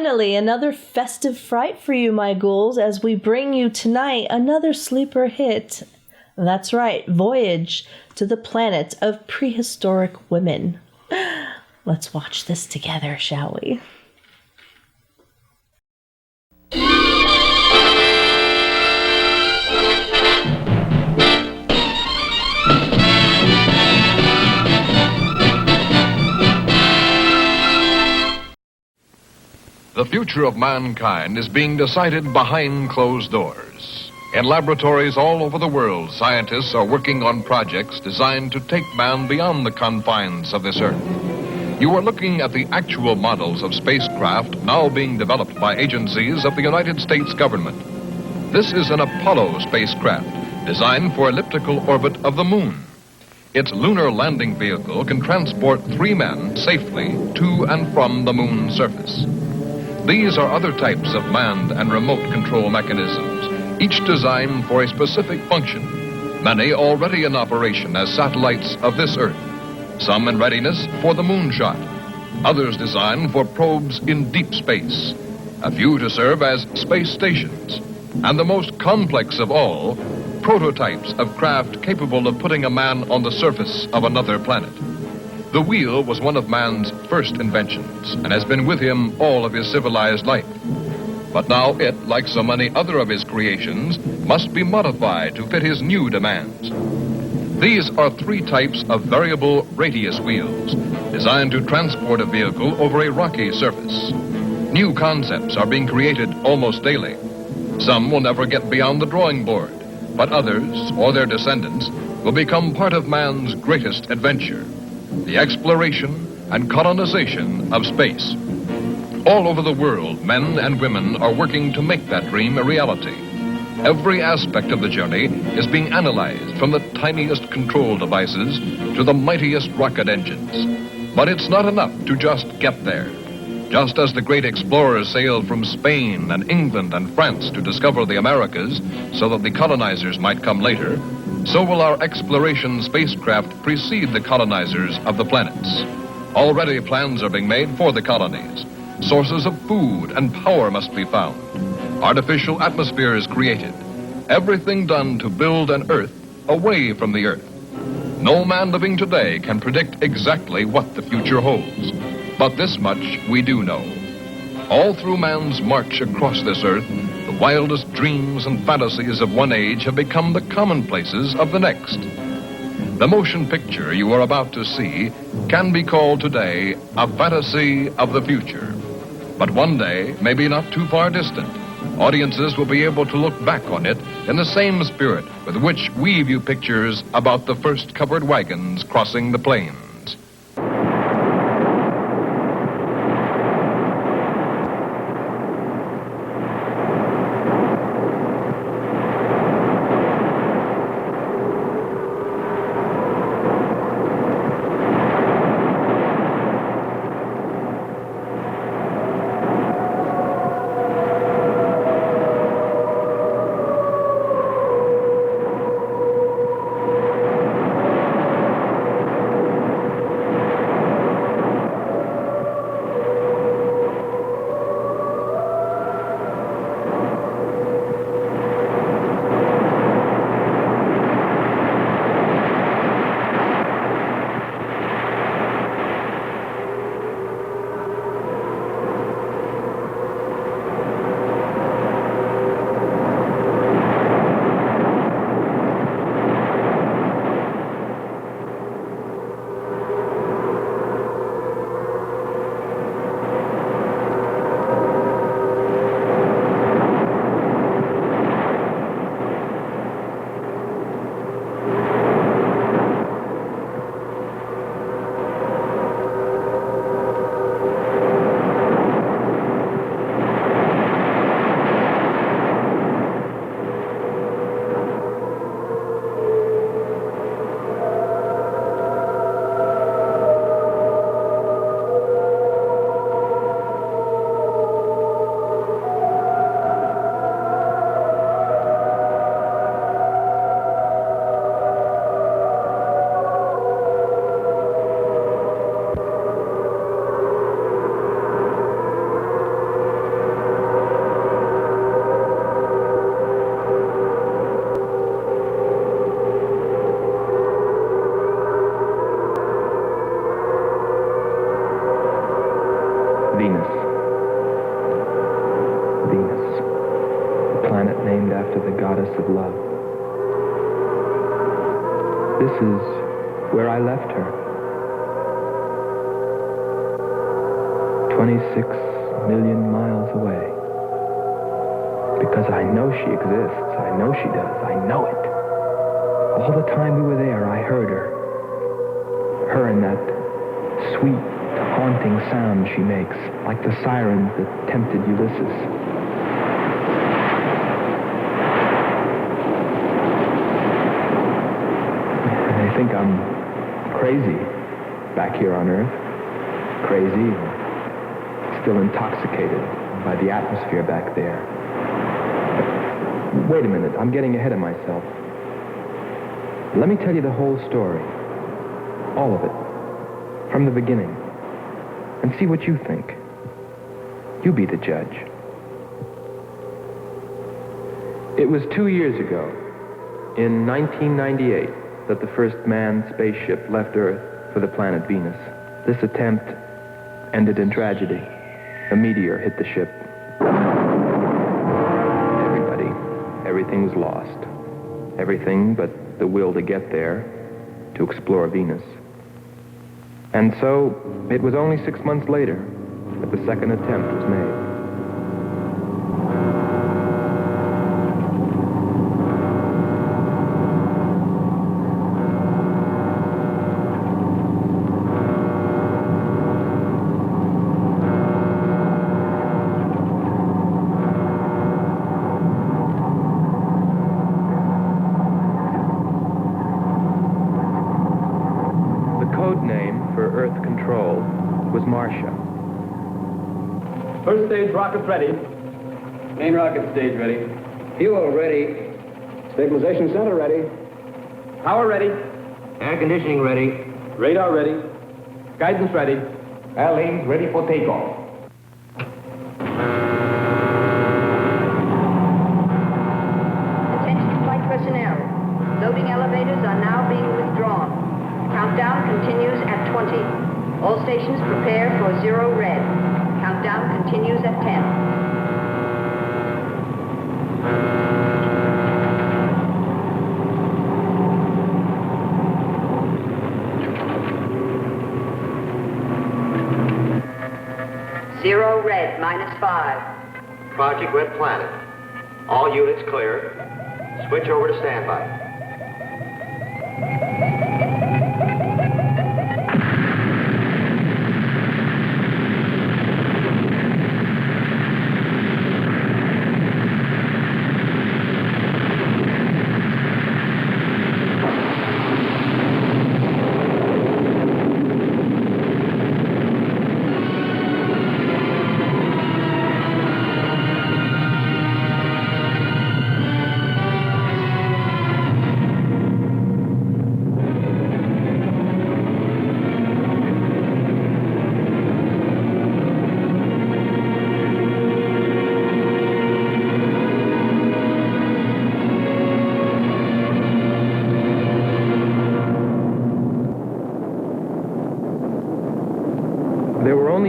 Finally, another festive fright for you, my ghouls, as we bring you tonight another sleeper hit. That's right, Voyage to the Planet of Prehistoric Women. Let's watch this together, shall we? The future of mankind is being decided behind closed doors. In laboratories all over the world, scientists are working on projects designed to take man beyond the confines of this earth. You are looking at the actual models of spacecraft now being developed by agencies of the United States government. This is an Apollo spacecraft designed for elliptical orbit of the moon. Its lunar landing vehicle can transport 3 men safely to and from the moon's surface. These are other types of manned and remote control mechanisms, each designed for a specific function, many already in operation as satellites of this Earth, some in readiness for the moonshot, others designed for probes in deep space, a few to serve as space stations, and the most complex of all, prototypes of craft capable of putting a man on the surface of another planet. The wheel was one of man's first inventions and has been with him all of his civilized life. But now it, like so many other of his creations, must be modified to fit his new demands. These are 3 types of variable radius wheels designed to transport a vehicle over a rocky surface. New concepts are being created almost daily. Some will never get beyond the drawing board, but others, or their descendants, will become part of man's greatest adventure: the exploration and colonization of space. All over the world, men and women are working to make that dream a reality. Every aspect of the journey is being analyzed, from the tiniest control devices to the mightiest rocket engines. But it's not enough to just get there. Just as the great explorers sailed from Spain and England and France to discover the Americas so that the colonizers might come later, so will our exploration spacecraft precede the colonizers of the planets. Already plans are being made for the colonies. Sources of food and power must be found. Artificial atmospheres created. Everything done to build an Earth away from the Earth. No man living today can predict exactly what the future holds. But this much we do know. All through man's march across this Earth, the wildest dreams and fantasies of one age have become the commonplaces of the next. The motion picture you are about to see can be called today a fantasy of the future. But one day, maybe not too far distant, audiences will be able to look back on it in the same spirit with which we view pictures about the first covered wagons crossing the plains. love. This is where I left her. 26 million miles away. Because I know she exists. I know she does. I know it. All the time we were there, I heard her. Her and that sweet, haunting sound she makes, like the sirens that tempted Ulysses. I think I'm crazy back here on Earth. Crazy, still intoxicated by the atmosphere back there. But wait a minute, I'm getting ahead of myself. Let me tell you the whole story. All of it. From the beginning. And see what you think. You be the judge. It was 2 years ago, in 1998, that the first manned spaceship left Earth for the planet Venus. This attempt ended in tragedy. A meteor hit the ship. Everything was lost. Everything but the will to get there, to explore Venus. And so, it was only 6 months later that the second attempt was made. First stage rockets ready. Main rocket stage ready. Fuel ready. Stabilization center ready. Power ready. Air conditioning ready. Radar ready. Guidance ready. Airlanes ready for takeoff. Attention flight personnel. Loading elevators are now being withdrawn. Countdown continues at 20. All stations prepare for 0 red. Countdown continues at 10. Zero red, -5. Project Red Planet. All units clear. Switch over to standby.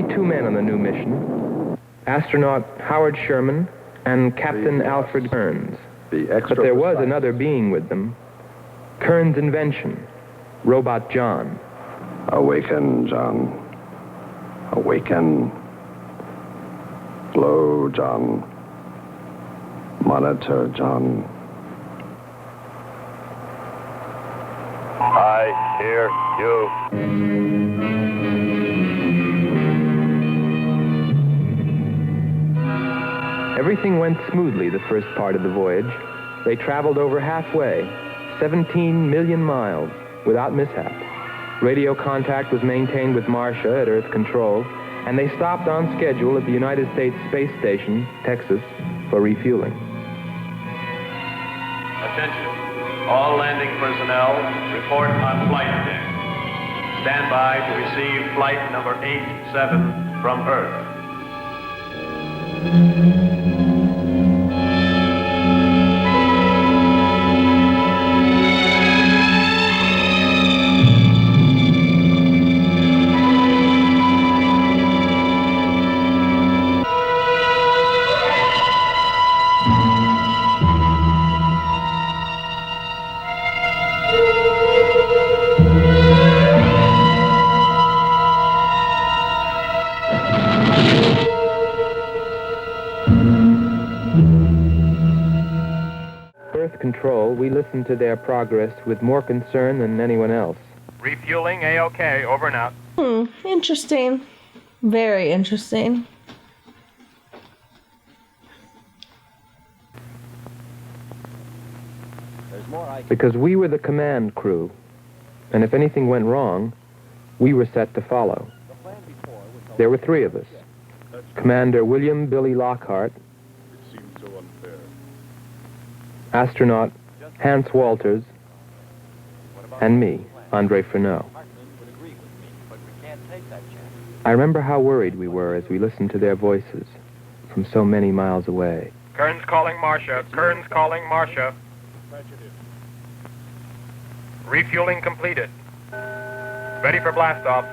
Two men on the new mission, astronaut Howard Sherman and Captain Alfred Kearns. But there was another being with them, Kearns' invention, Robot John. Awaken, John. Awaken. Glow, John. Monitor, John. I hear you. Everything went smoothly the first part of the voyage. They traveled over halfway, 17 million miles, without mishap. Radio contact was maintained with Marcia at Earth Control, and they stopped on schedule at the United States Space Station, Texas, for refueling. Attention. All landing personnel, report on flight deck. Stand by to receive flight number 87 from Earth. control, we listened to their progress with more concern than anyone else. Refueling A-OK, over and out. Interesting. Very interesting. Because we were the command crew, and if anything went wrong, we were set to follow. There were three of us. Commander William Billy Lockhart, astronaut Hans Walters, and me, Andre Furneaux. I remember how worried we were as we listened to their voices from so many miles away. Kern's calling Marcia. Kern's calling Marcia. Refueling completed. Ready for blast-off.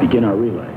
Begin our relay.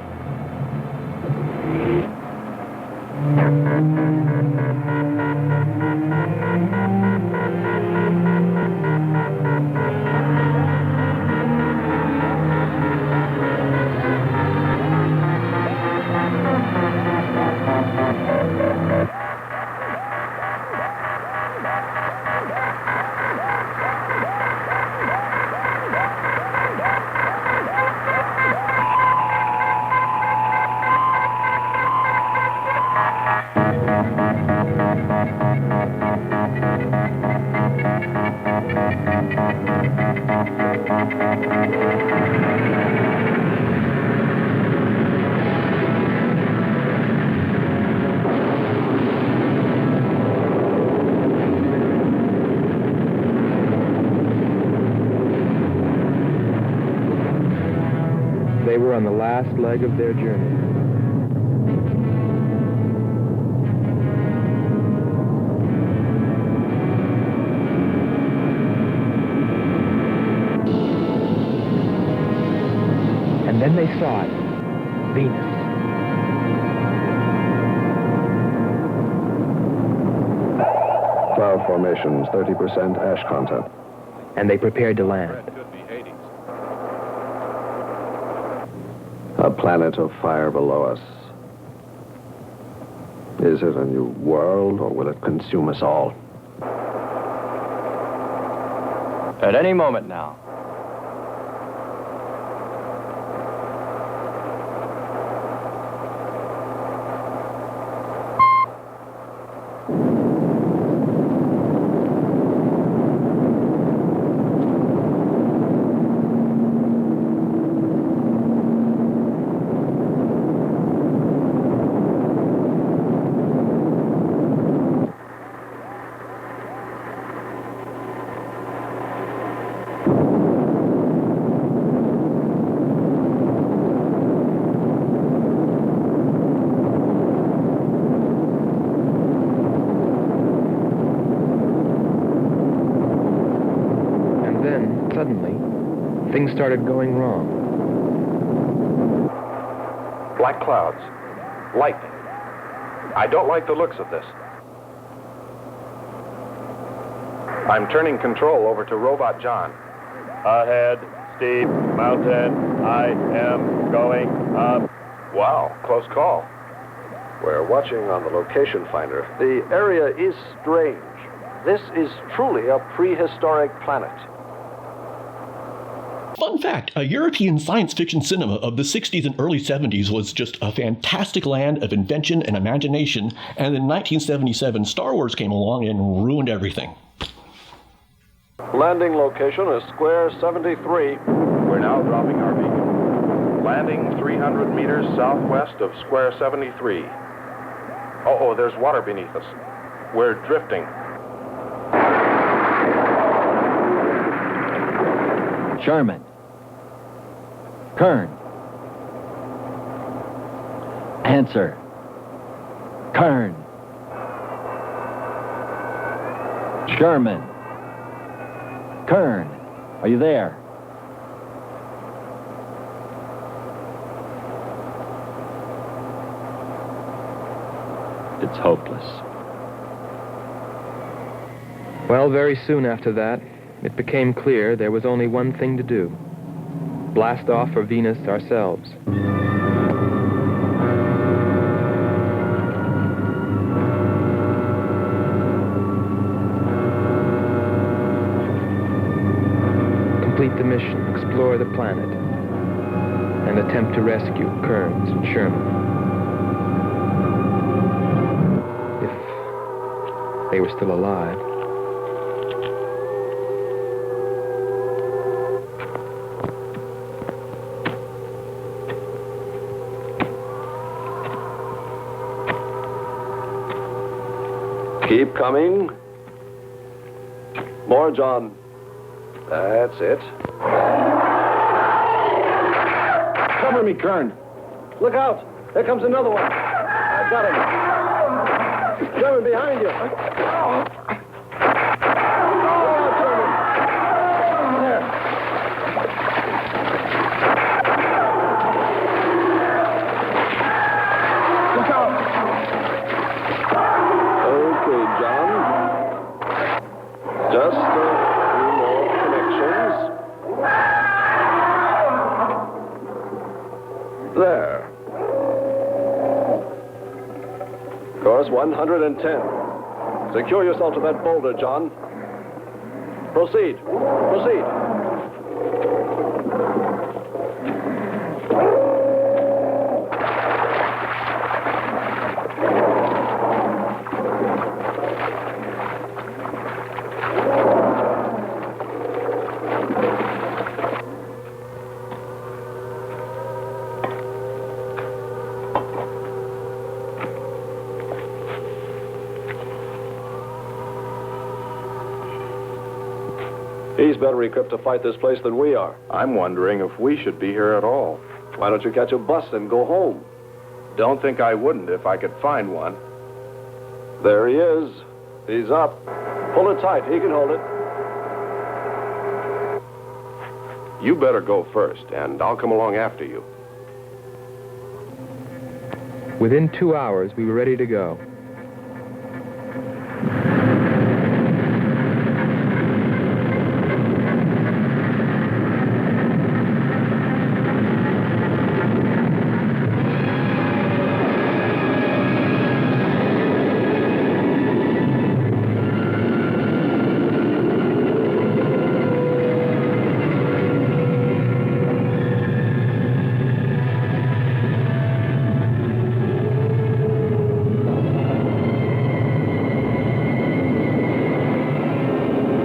They were on the last leg of their journey. And then they saw it. Venus. Cloud formations, 30% ash content. And they prepared to land. A planet of fire below us. Is it a new world, or will it consume us all? At any moment now. Suddenly, things started going wrong. Black clouds. Lightning. I don't like the looks of this. I'm turning control over to Robot John. Ahead, steep mountain. I am going up. Wow, close call. We're watching on the location finder. The area is strange. This is truly a prehistoric planet. Fun fact, a European science fiction cinema of the 60s and early 70s was just a fantastic land of invention and imagination, and in 1977, Star Wars came along and ruined everything. Landing location is Square 73. We're now dropping our beacon. Landing 300 meters southwest of Square 73. Oh, there's water beneath us. We're drifting. Sherman. Kern. Answer. Kern. Sherman. Kern. Are you there? It's hopeless. Well, very soon after that, it became clear there was only one thing to do. Blast off for Venus ourselves. Complete the mission, explore the planet, and attempt to rescue Kearns and Sherman. If they were still alive. Keep coming. More, John. That's it. Cover me, Kern. Look out! There comes another one. I got him. Sherman, behind you. Look out, Sherman. There. Look out. Okay, John. Just a few more connections. There. Course 110. Secure yourself to that boulder, John. Proceed. Proceed. He's better equipped to fight this place than we are. I'm wondering if we should be here at all. Why don't you catch a bus and go home? Don't think I wouldn't if I could find one. There he is. He's up. Pull it tight. He can hold it. You better go first, and I'll come along after you. Within 2 hours, we were ready to go.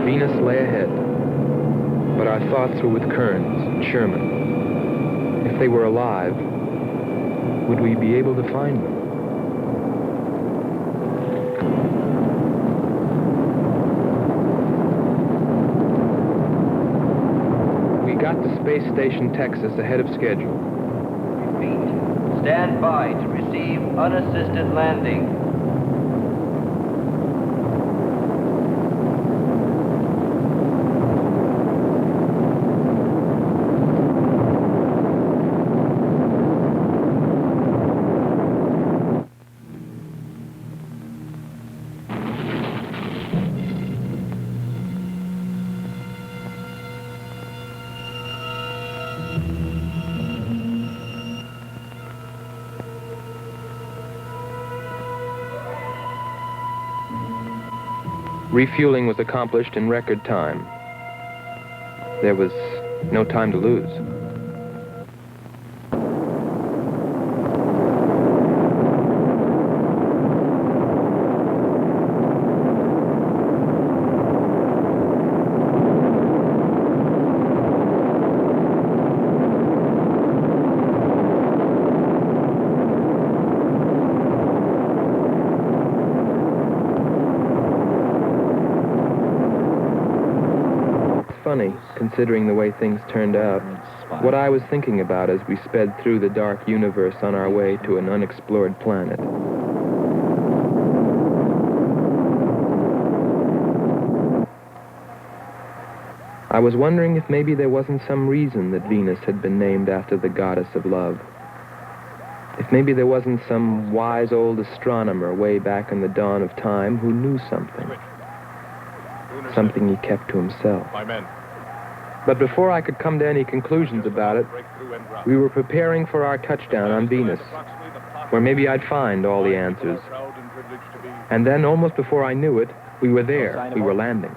Venus lay ahead, but our thoughts were with Kearns and Sherman. If they were alive, would we be able to find them? We got to Space Station Texas ahead of schedule. Repeat. Stand by to receive unassisted landing. Refueling was accomplished in record time. There was no time to lose. Funny, considering the way things turned out. What I was thinking about as we sped through the dark universe on our way to an unexplored planet. I was wondering if maybe there wasn't some reason that Venus had been named after the goddess of love. If Maybe there wasn't some wise old astronomer way back in the dawn of time who knew something. Something he kept to himself. My men. But before I could come to any conclusions about it, we were preparing for our touchdown on Venus, where maybe I'd find all the answers. And then, almost before I knew it, we were there. We were landing.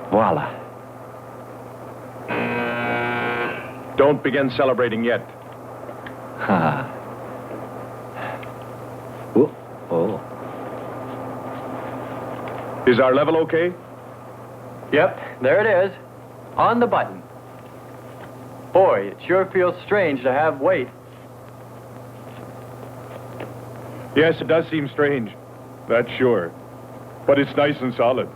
Voila. Don't begin celebrating yet. Ha. Oh, oh. Is our level okay? Yep, there it is. On the button. Boy, it sure feels strange to have weight. Yes, it does seem strange. That's sure. But it's nice and solid.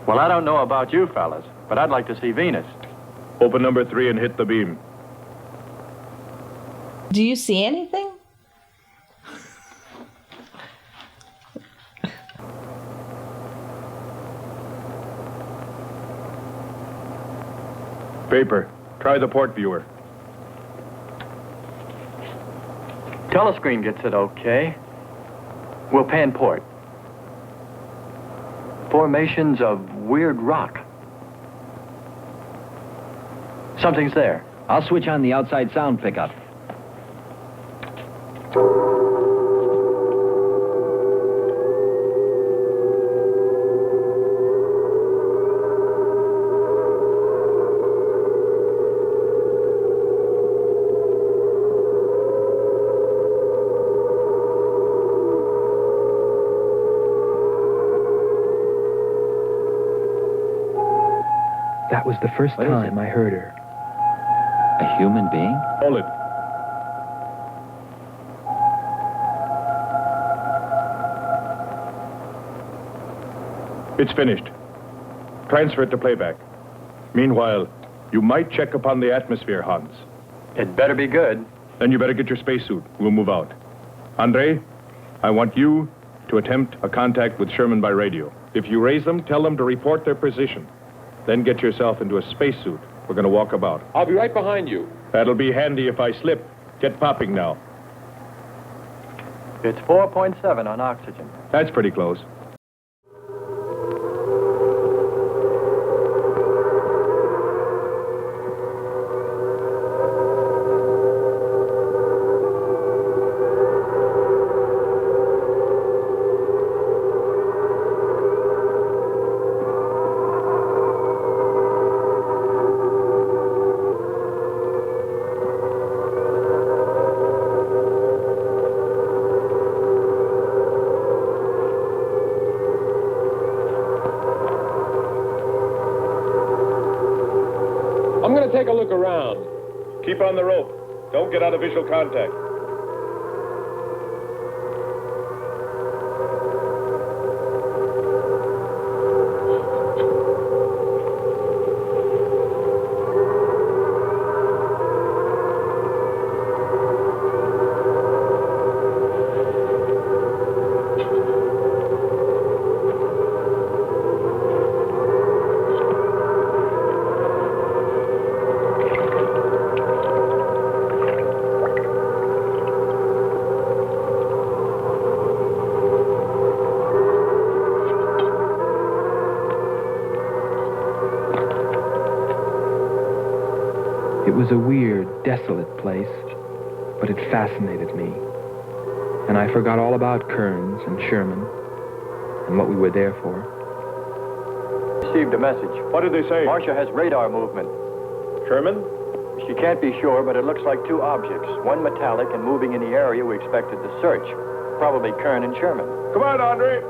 Well, I don't know about you fellas, but I'd like to see Venus. Open number 3 and hit the beam. Do you see anything? Paper. Try the port viewer. Telescreen gets it okay. We'll pan port. Formations of weird rock. Something's there. I'll switch on the outside sound pickup. That was the first time I heard her. A human being? Hold it. It's finished. Transfer it to playback. Meanwhile, you might check upon the atmosphere, Hans. It better be good. Then you better get your spacesuit. We'll move out. Andre, I want you to attempt a contact with Sherman by radio. If you raise them, tell them to report their position. Then get yourself into a spacesuit. We're going to walk about. I'll be right behind you. That'll be handy if I slip. Get popping now. It's 4.7 on oxygen. That's pretty close. I'm going to take a look around. Keep on the rope. Don't get out of visual contact. It was a weird, desolate place, but it fascinated me. And I forgot all about Kearns and Sherman and what we were there for. Received a message. What did they say? Marcia has radar movement. Sherman? She can't be sure, but it looks like two objects. One metallic and moving in the area we expected to search. Probably Kern and Sherman. Come on, Andre.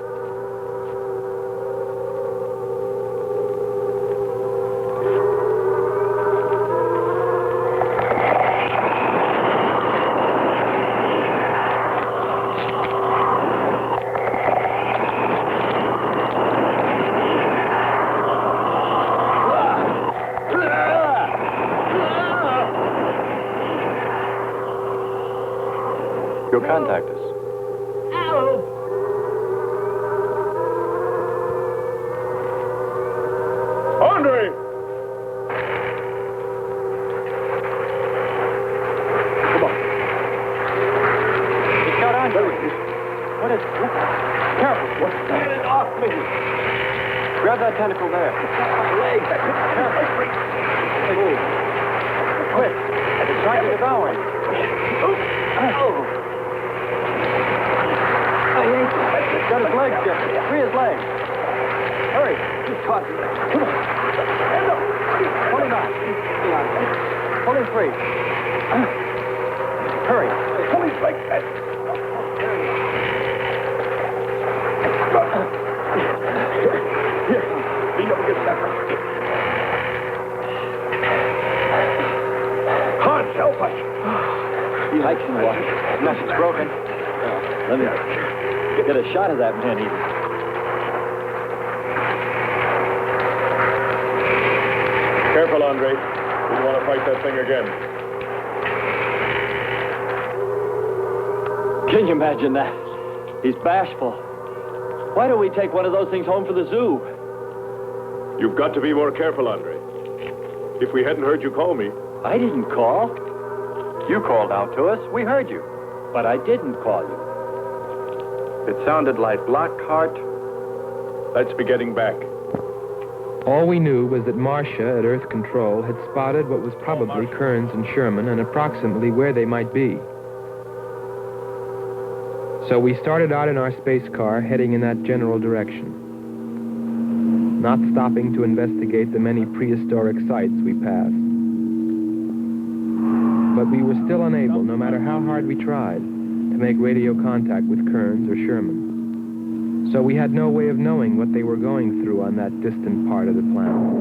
contact us. Andre! Come on. It's got Andre. What is... Careful. Get it off me! Grab that tentacle there. My leg. Careful. Quick. It's trying to devour him. He's got his legs different. Free his legs. Hurry. He's caught. Come on. Pull him out. Pull him free. Hurry. Pull his legs back. Here. Lean up against that rock. Hans, help us. I can walk. Nothing's broken. Let me get a shot of that man even. Careful, Andre. We want to fight that thing again. Can you imagine that? He's bashful. Why don't we take one of those things home for the zoo? You've got to be more careful, Andre. If we hadn't heard you call me... I didn't call. You called out to us. We heard you. But I didn't call you. It sounded like Lockhart. Let's be getting back. All we knew was that Marcia at Earth Control had spotted what was probably Kearns and Sherman and approximately where they might be. So we started out in our space car, heading in that general direction, not stopping to investigate the many prehistoric sites we passed. But we were still unable, no matter how hard we tried, to make radio contact with Kearns or Sherman. So we had no way of knowing what they were going through on that distant part of the planet.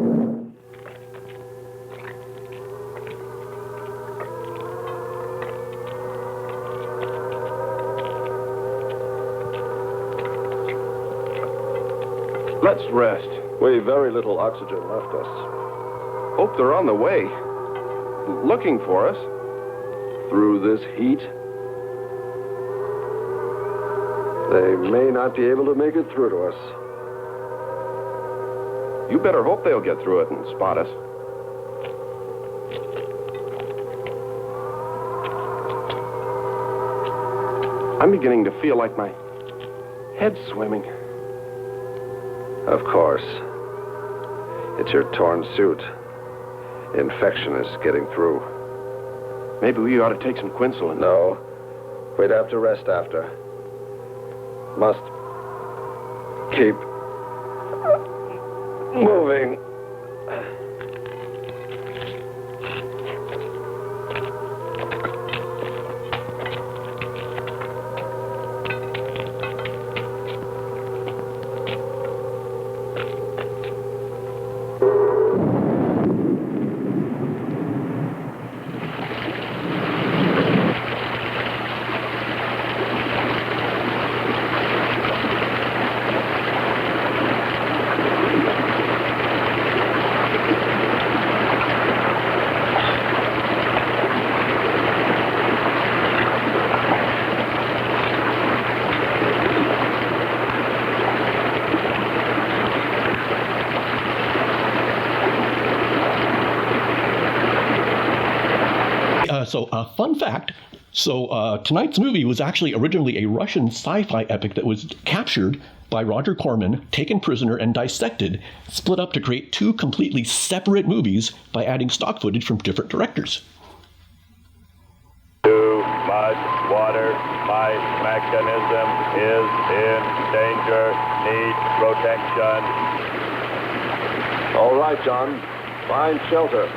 Let's rest. We've very little oxygen left us. Hope they're on the way. Looking for us. Through this heat. They may not be able to make it through to us. You better hope they'll get through it and spot us. I'm beginning to feel like my head's swimming. Of course. It's your torn suit. Infection is getting through. Maybe we ought to take some quinsulin. No. We'd have to rest after. Must keep moving. Fun fact. Tonight's movie was actually originally a Russian sci-fi epic that was captured by Roger Corman, taken prisoner, and dissected, split up to create two completely separate movies by adding stock footage from different directors. Too much water. My mechanism is in danger. Need protection. All right, John. Find shelter.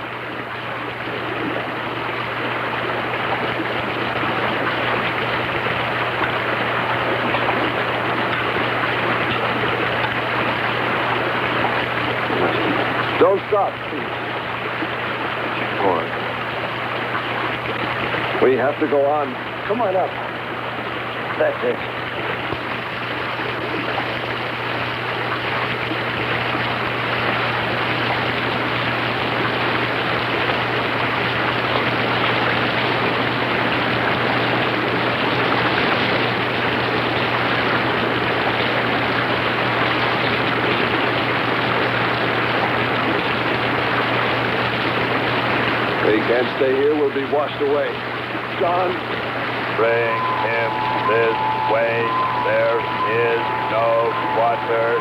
Don't stop, please. Come on. We have to go on. Come on up. That's it. Can't stay here. We'll be washed away. John. Bring him this way. There is no water.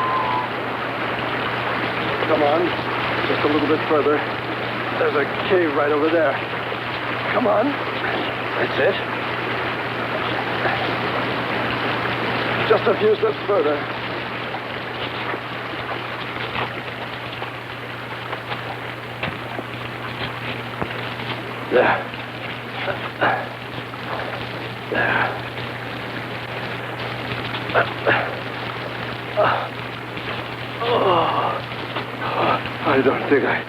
Come on. Just a little bit further. There's a cave right over there. Come on. That's it. Just a few steps further. There. I don't think I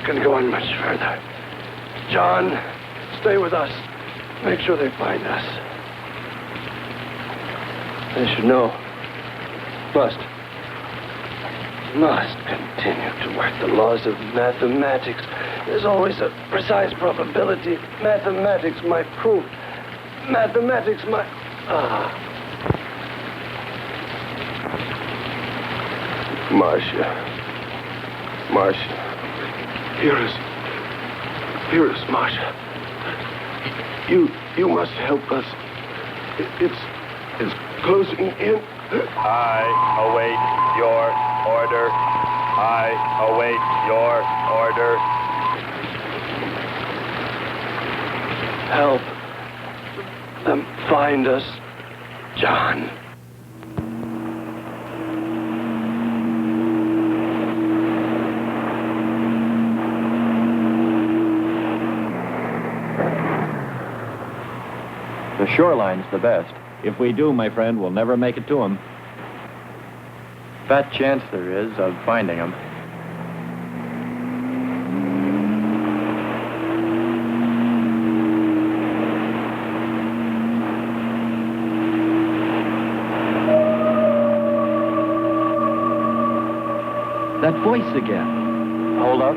can go on much further. John, stay with us. Make sure they find us. They should know. Must continue to work the laws of mathematics. There's always a precise probability. Mathematics, my proof. Mathematics, my... Marcia. Here is Marcia. You must help us. It's closing in. I await your order. I await your order. Help them find us, John. The shoreline's the best. If we do, my friend, we'll never make it to them. Fat chance there is of finding them. That voice again. Hold up.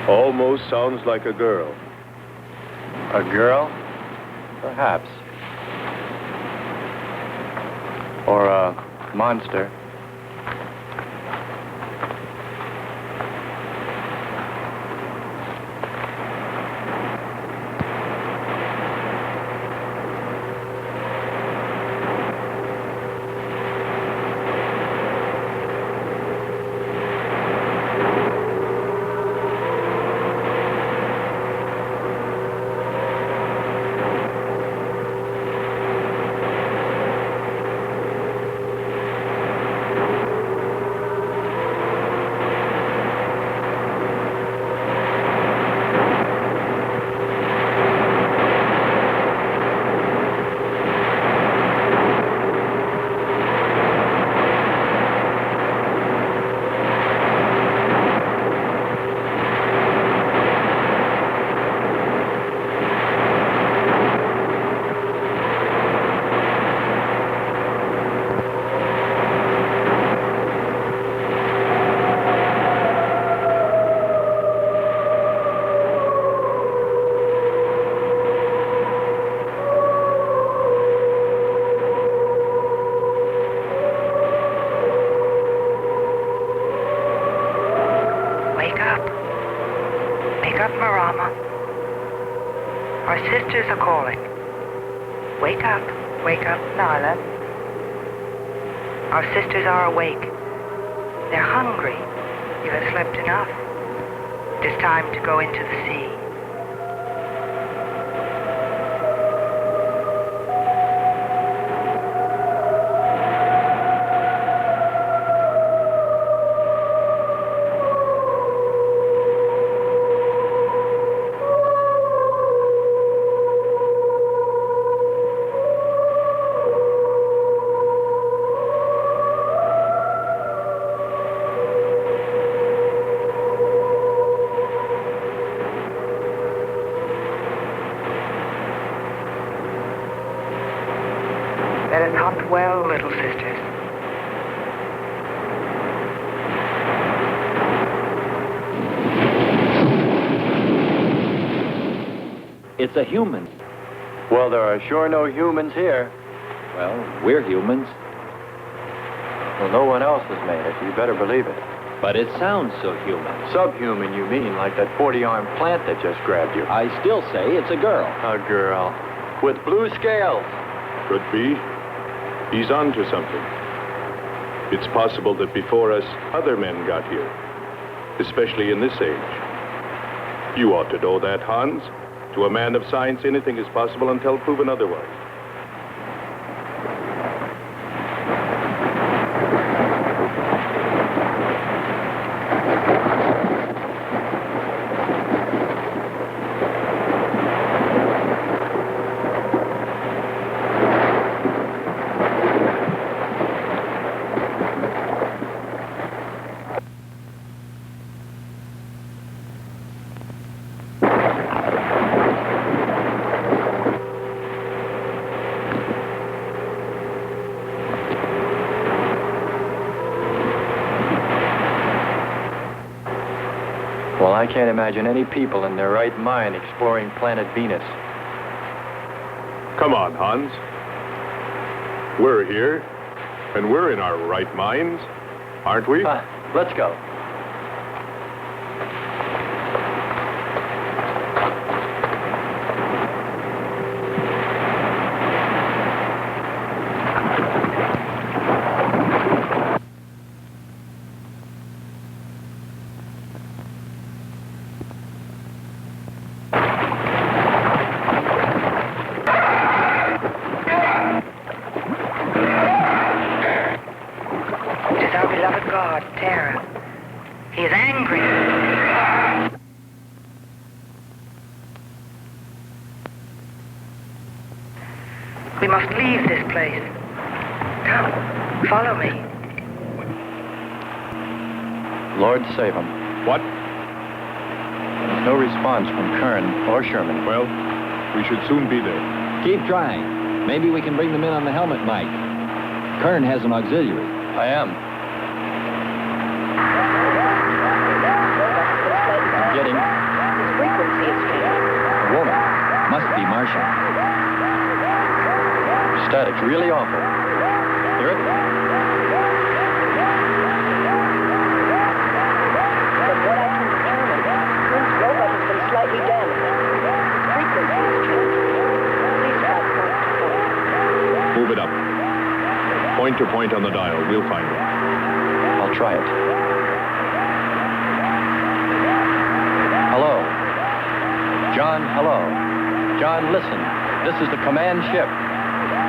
Almost sounds like a girl. A girl? Perhaps. Or a monster. Sisters are calling. Wake up, Nyla. Our sisters are awake. They're hungry. You have slept enough. It is time to go into the sea. little sisters. It's a human. Well, there are sure no humans here. Well, we're humans. Well, no one else has made it. You better believe it. But it sounds so human. Subhuman, you mean, like that 40-armed plant that just grabbed you. I still say it's a girl. A girl. With blue scales. Could be. He's on to something. It's possible that before us, other men got here. Especially in this age. You ought to know that, Hans. To a man of science, anything is possible until proven otherwise. Well, I can't imagine any people in their right mind exploring planet Venus. Come on, Hans. We're here, and we're in our right minds, aren't we? Let's go. We must leave this place. Come, follow me. Lord save him. What? There's no response from Kern or Sherman. Well, we should soon be there. Keep trying. Maybe we can bring them in on the helmet mic. Kern has an auxiliary. I am. I'm getting... His frequency is changing. A woman. Must be Martian. Static's really awful. Hear it? From what I can determine, Kern's robot has been slightly damaged. Frequency is changing. Please try point to point. Move it up. Point to point on the dial. We'll find it. I'll try it. Hello. John, hello. John, listen. This is the command ship.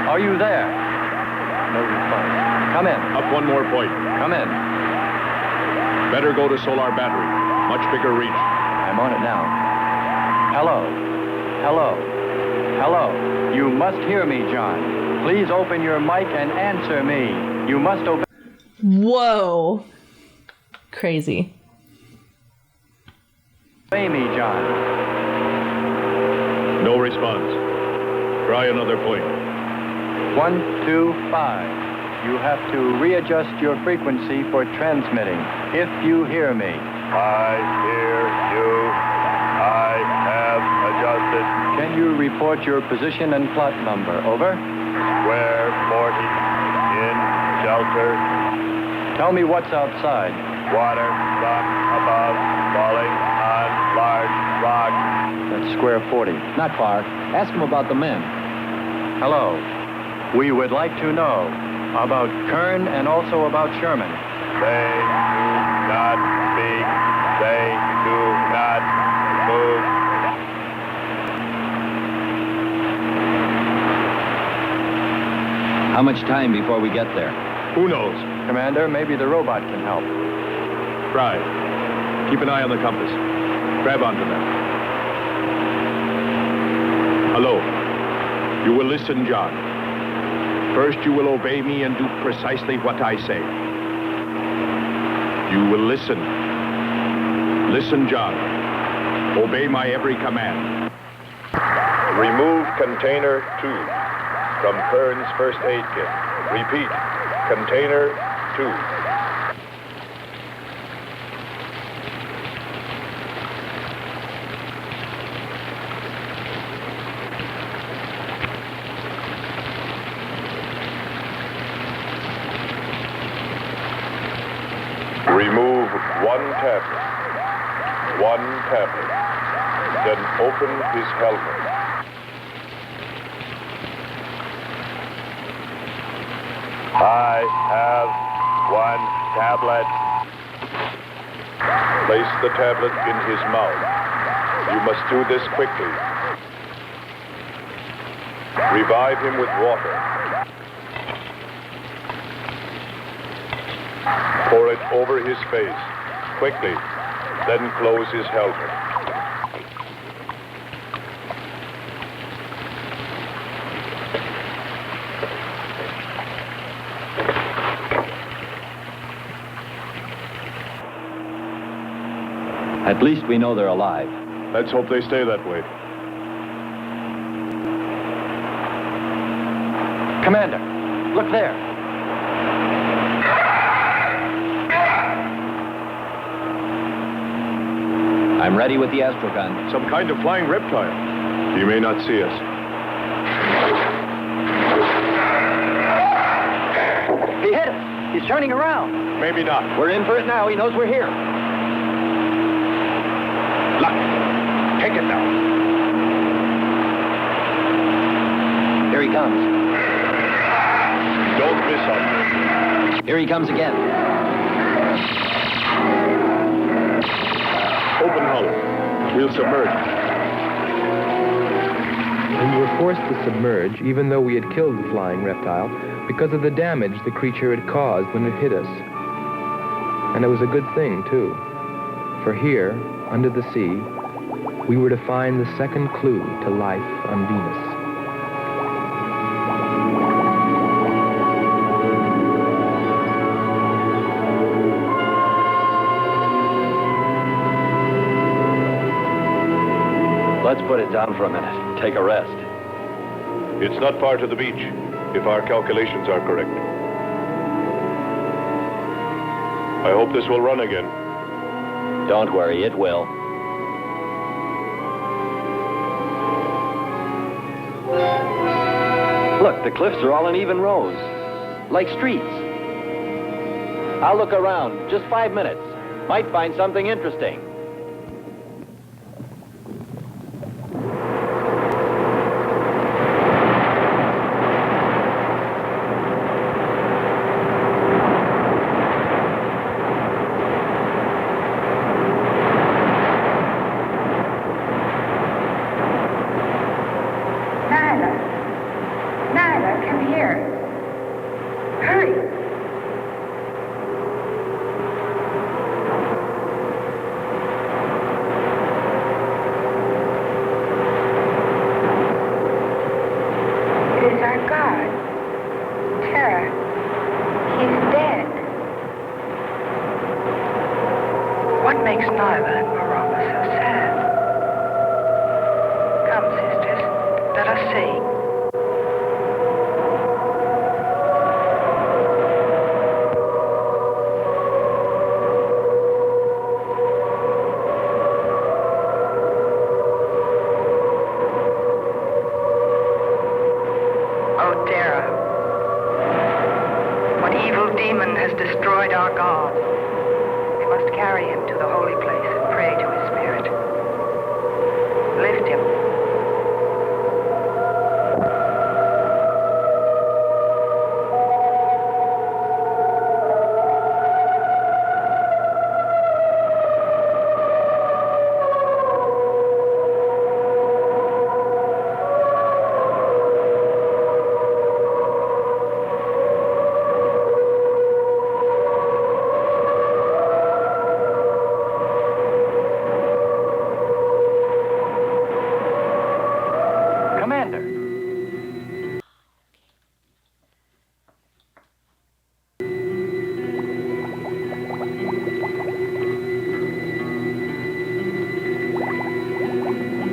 Are you there? No response. Come in. Up one more point. Come in. Better go to solar battery. Much bigger reach. I'm on it now. Hello. Hello. Hello. You must hear me, John. Please open your mic and answer me. You must obey... Whoa. Crazy. Obey me, John. No response. Try another point. 1, 2, 5. You have to readjust your frequency for transmitting. If you hear me. I hear you. I have adjusted. Can you report your position and plot number? Over. Square 40. In shelter. Tell me what's outside. Water, sun above, falling on large rock. That's square 40. Not far. Ask him about the men. Hello. We would like to know about Kern and also about Sherman. They do not speak. They do not move. How much time before we get there? Who knows? Commander, maybe the robot can help. Try. Keep an eye on the compass. Grab onto that. Hello. You will listen, John. First, you will obey me and do precisely what I say. You will listen. Listen, John. Obey my every command. Remove container 2 from Kern's first aid kit. Repeat, container 2. Remove one tablet. One tablet. Then open his helmet. I have one tablet. Place the tablet in his mouth. You must do this quickly. Revive him with water. Pour it over his face, quickly. Then close his helmet. At least we know they're alive. Let's hope they stay that way. Commander, look there. I'm ready with the astrogun. Some kind of flying reptile. He may not see us. He hit us. He's turning around. Maybe not. We're in for it now. He knows we're here. Look. Take it now. Here he comes. Don't miss him. Here he comes again. Open hull. We'll submerge. We were forced to submerge, even though we had killed the flying reptile, because of the damage the creature had caused when it hit us. And it was a good thing, too. For here, under the sea, we were to find the second clue to life on Venus. Let's put it down for a minute. Take a rest. It's not far to the beach, if our calculations are correct. I hope this will run again. Don't worry, it will. Look, the cliffs are all in even rows, like streets. I'll look around, just 5 minutes. Might find something interesting.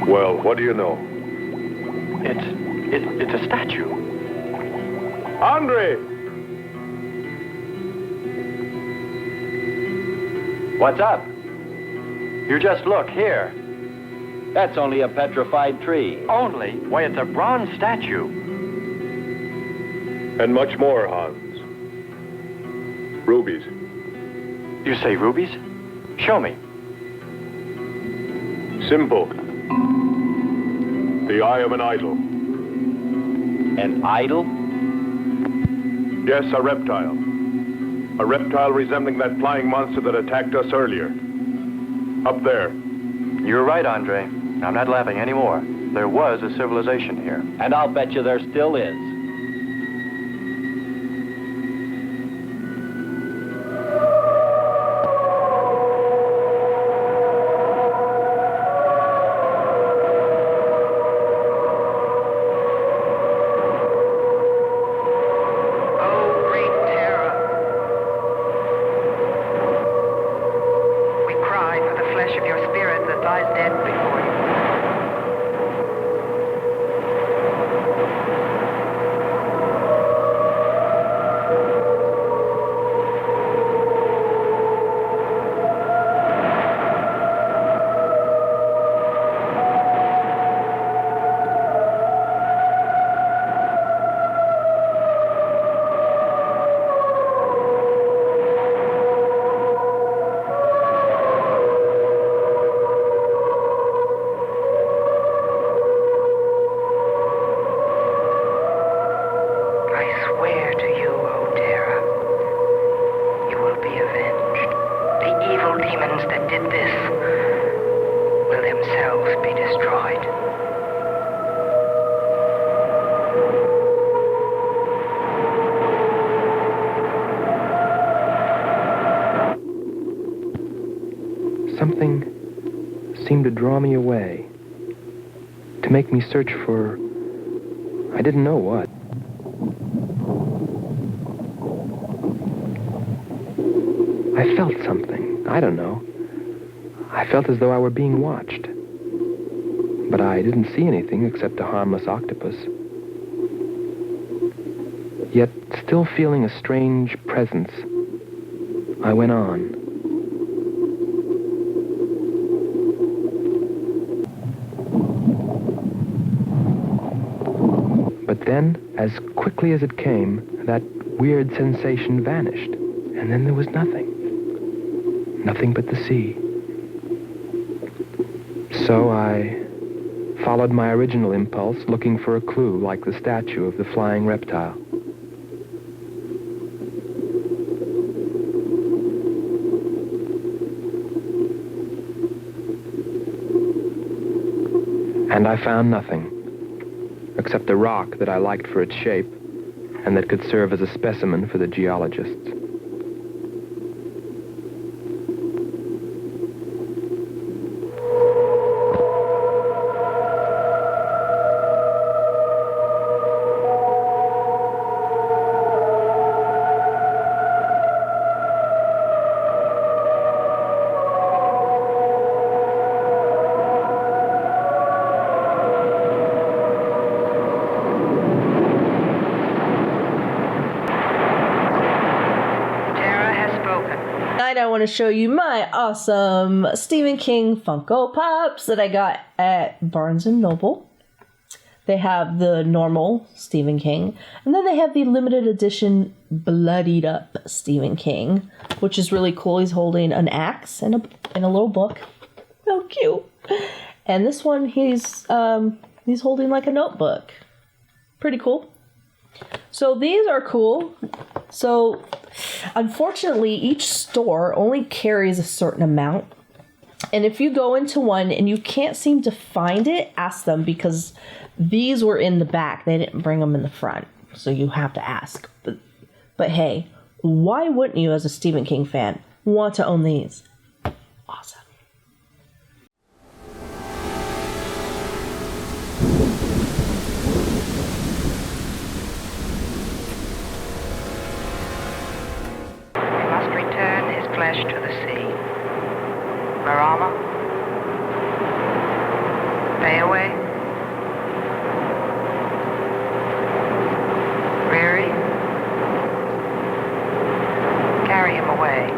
Well, what do you know? It's a statue. Andre! What's up? You just look here. That's only a petrified tree. Only? Why, it's a bronze statue. And much more, Hans. Rubies. You say rubies? Show me. Simple. The eye of an idol. An idol? Yes, a reptile. A reptile resembling that flying monster that attacked us earlier. Up there. You're right, Andre. I'm not laughing anymore. There was a civilization here. And I'll bet you there still is. Something seemed to draw me away, to make me search for, I didn't know what. I felt something, I don't know. I felt as though I were being watched. But I didn't see anything except a harmless octopus. Yet, still feeling a strange presence, I went on. But then, as quickly as it came, that weird sensation vanished. And then there was nothing. Nothing but the sea. So I followed my original impulse, looking for a clue like the statue of the flying reptile. And I found nothing, except a rock that I liked for its shape and that could serve as a specimen for the geologists. I want to show you my awesome Stephen King Funko Pops that I got at Barnes & Noble. They have the normal Stephen King, and then they have the limited edition bloodied up Stephen King, which is really cool. He's holding an axe and a little book. So cute. And this one, he's holding like a notebook. Pretty cool. So these are cool. So unfortunately, each store only carries a certain amount. And if you go into one and you can't seem to find it, ask them, because these were in the back. They didn't bring them in the front. So you have to ask. But hey, why wouldn't you, as a Stephen King fan, want to own these? Awesome. Flesh to the sea. Marama? Stay away? Reary? Carry him away.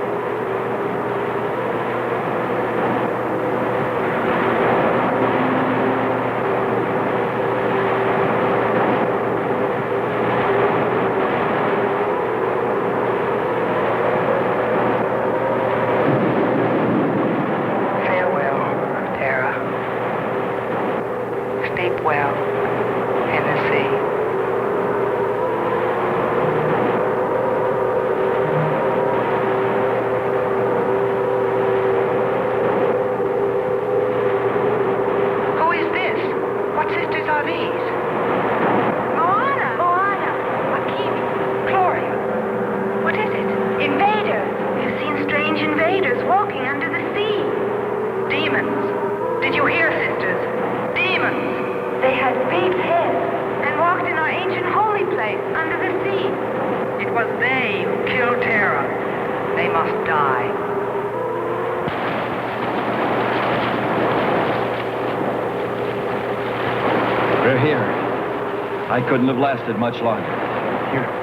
walking under the sea. Demons. Did you hear, sisters? Demons. They had big heads and walked in our ancient holy place under the sea. It was they who killed Terra. They must die. We're here. I couldn't have lasted much longer.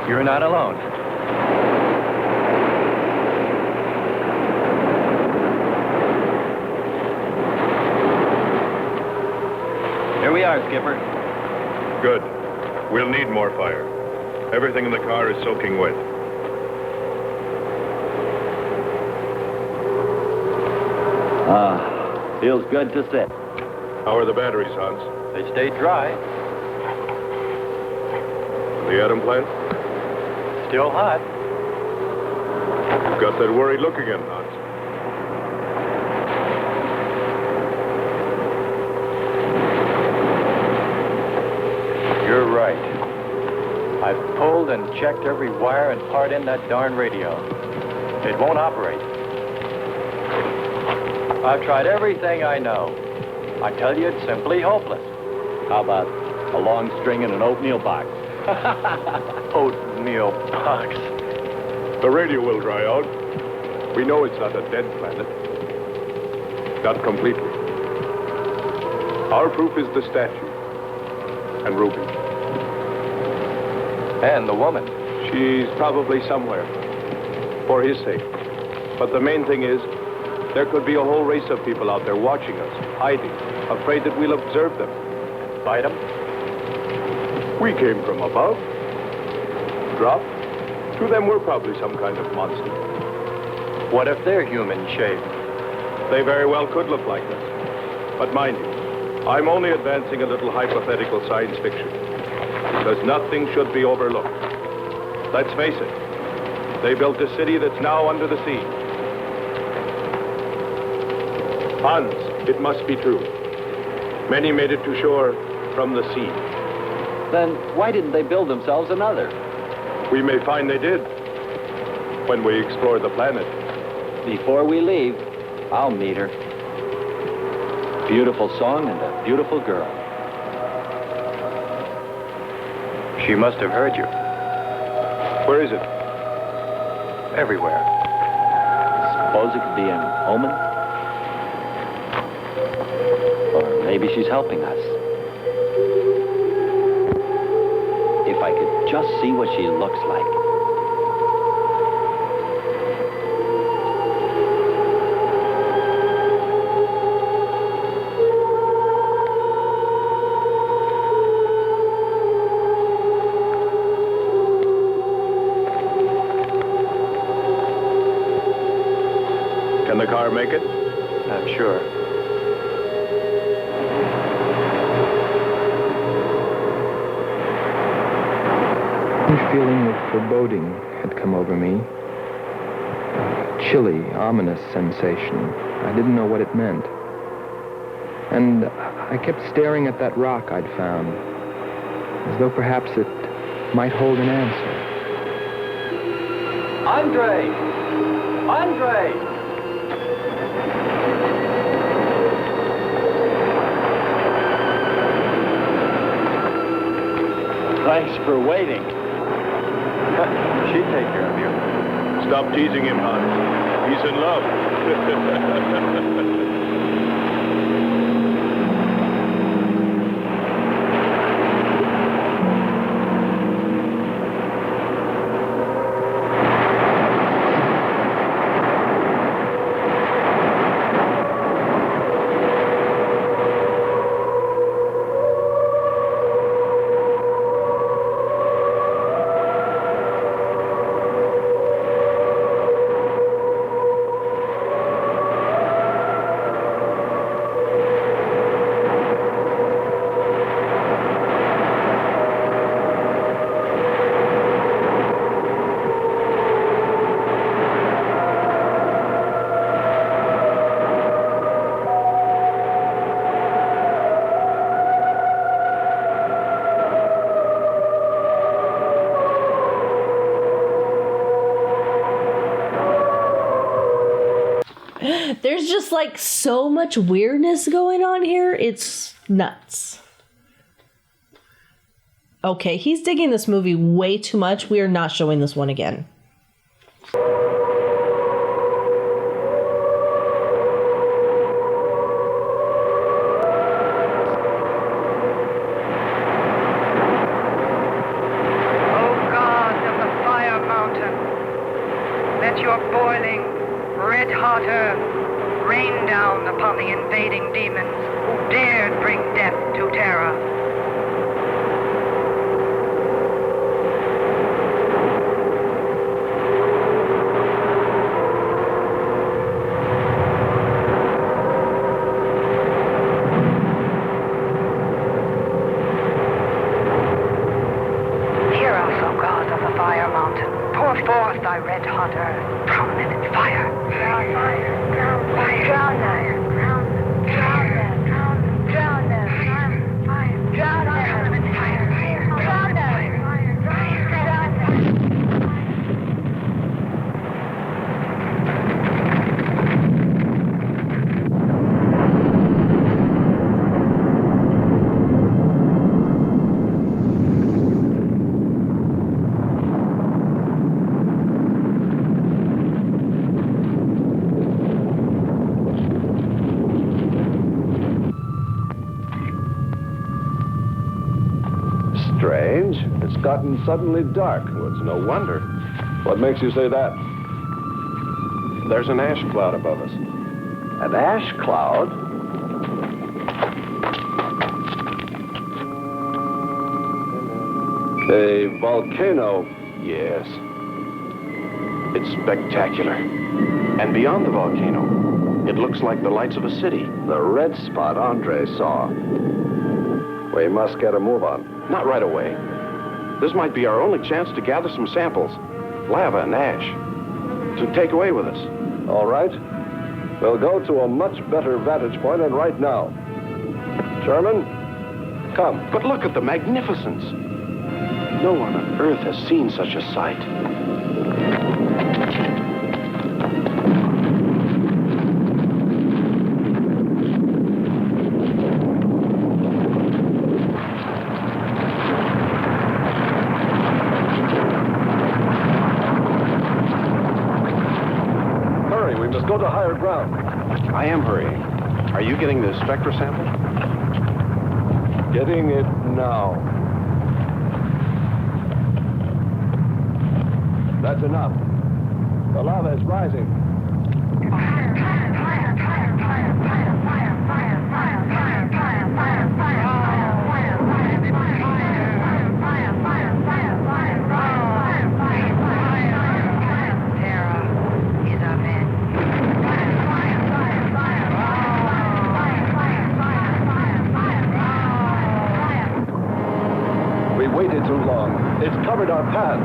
You're not alone. Here we are, Skipper. Good. We'll need more fire. Everything in the car is soaking wet. Feels good to sit. How are the batteries, Hans? They stayed dry. The atom plant? Still hot. You've got that worried look again, Hans. You're right. I've pulled and checked every wire and part in that darn radio. It won't operate. I've tried everything I know. I tell you, it's simply hopeless. How about a long string and an oatmeal box? Oatmeal box. The radio will dry out. We know it's not a dead planet. Not completely. Our proof is the statue. And Ruby. And the woman. She's probably somewhere. For his sake. But the main thing is, there could be a whole race of people out there watching us, hiding, afraid that we'll observe them. Fight them? We came from above. Dropped. To them, we're probably some kind of monster. What if they're human shaped? They very well could look like us. But mind you, I'm only advancing a little hypothetical science fiction. Because nothing should be overlooked. Let's face it. They built a city that's now under the sea. Hans, it must be true. Many made it to shore from the sea. Then why didn't they build themselves another? We may find they did. When we explore the planet. Before we leave, I'll meet her. Beautiful song and a beautiful girl. She must have heard you. Where is it? Everywhere. Suppose it could be an omen? Or maybe she's helping us. If I could just see what she looks like. Can the car make it? I'm sure. A feeling of foreboding had come over me. A chilly, ominous sensation. I didn't know what it meant. And I kept staring at that rock I'd found, as though perhaps it might hold an answer. Andre! Andre! Thanks for waiting. She'd take care of you. Stop teasing him, Hans. He's in love. There's just like so much weirdness going on here. It's nuts. Okay, he's digging this movie way too much. We are not showing this one again. Your boiling, red-hot earth rain down upon the invading demons who dared bring death to Terra. Hear us, O gods of the fire mountain. Pour forth thy red-hot earth. Drown them in fire. Drown fire. Drown fire. Drown them. Drown them. Drown them. Drown them. Drown fire. Drown them in fire. Drown them. Drown them. Strange. It's gotten suddenly dark. Well, it's no wonder. What makes you say that? There's an ash cloud above us. An ash cloud? A volcano. Yes. It's spectacular. And beyond the volcano, it looks like the lights of a city. The red spot Andre saw. We must get a move on. Not right away. This might be our only chance to gather some samples. Lava and ash. To take away with us. All right. We'll go to a much better vantage point, and right now. Sherman, come. But look at the magnificence. No one on Earth has seen such a sight. Go to higher ground. I am hurrying. Are you getting the spectra sample? Getting it now. That's enough. The lava is rising. Too long. It's covered our path.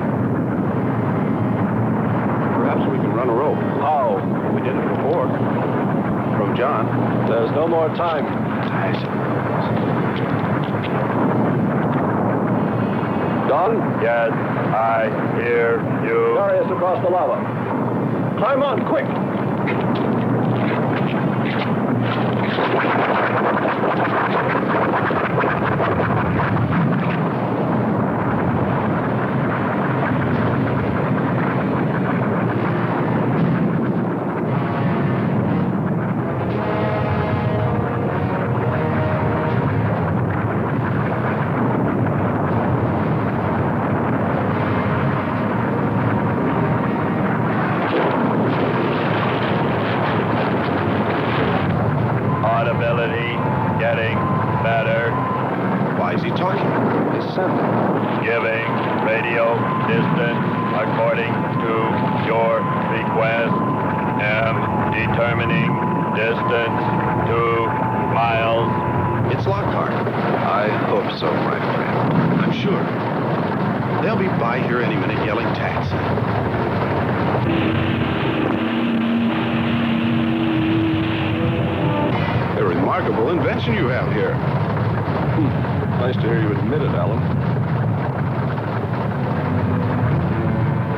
Perhaps we can run a rope. How? We did it before. From John. There's no more time. Don? Yes, I hear you. Carry us across the lava. Climb on, quick! You have here. Nice to hear you admit it, Alan.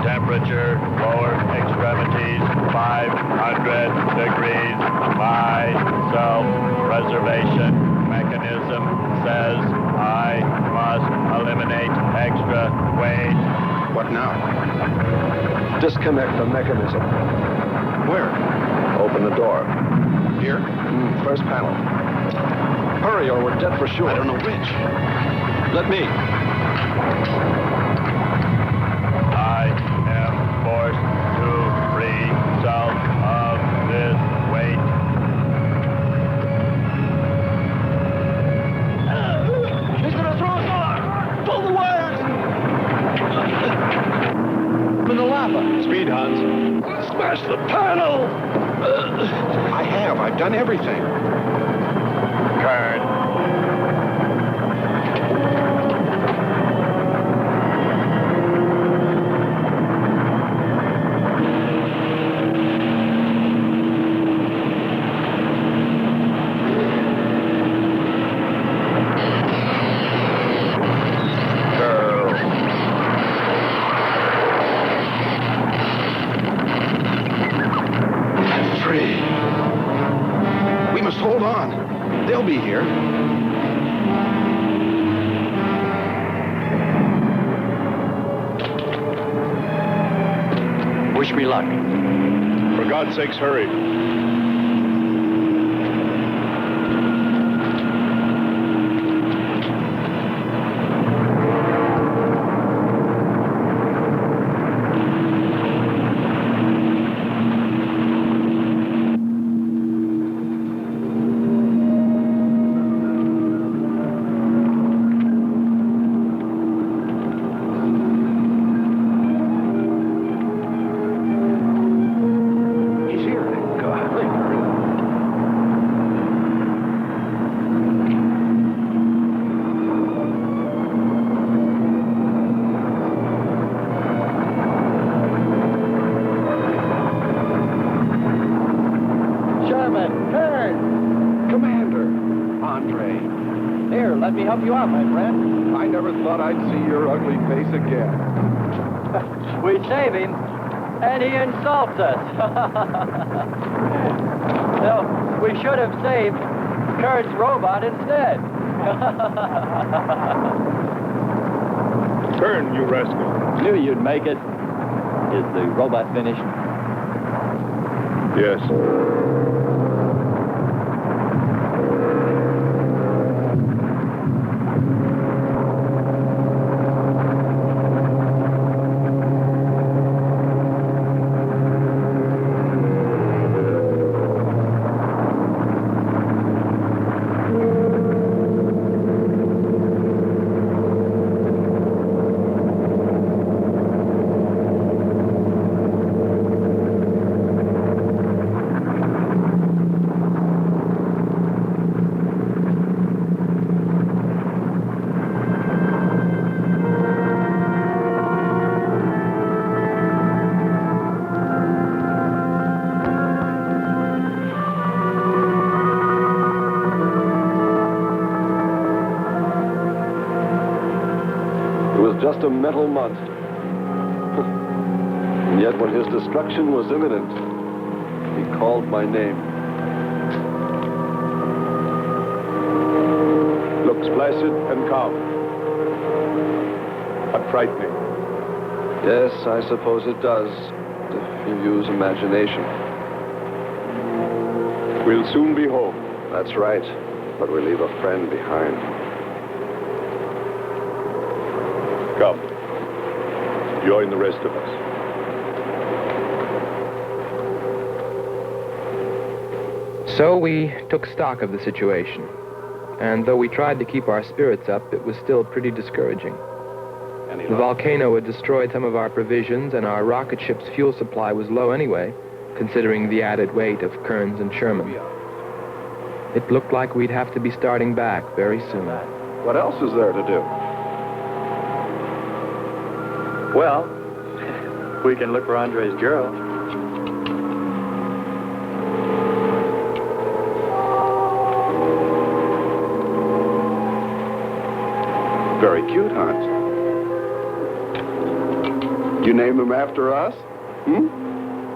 Temperature lower, extremities, 500 degrees. My self-preservation mechanism says I must eliminate extra weight. What now? Disconnect the mechanism. Where? Open the door. Here? First panel. Hurry or we're dead for sure. I don't know which. Let me. I am forced to free self of this weight. He's gonna throw us off! Pull the wires! In the lava. Speed, Hans. Smash the panel! I've done everything. Kern. Hold on. They'll be here. Wish me luck. For God's sakes, hurry. Let me help you out, my friend. I never thought I'd see your ugly face again. We save him, and he insults us. No, we should have saved Kurt's robot instead. Turn, you rascal. Knew you'd make it. Is the robot finished? Yes. Just a mental monster. And yet when his destruction was imminent, he called my name. Looks placid and calm. But frightening. Yes, I suppose it does, if you use imagination. We'll soon be home. That's right, but we leave a friend behind. Come. Join the rest of us. So we took stock of the situation. And though we tried to keep our spirits up, it was still pretty discouraging. The volcano had destroyed some of our provisions, and our rocket ship's fuel supply was low anyway, considering the added weight of Kearns and Sherman. It looked like we'd have to be starting back very soon. What else is there to do? Well, we can look for Andre's girl. Very cute, Hans. You name him after us? Hmm?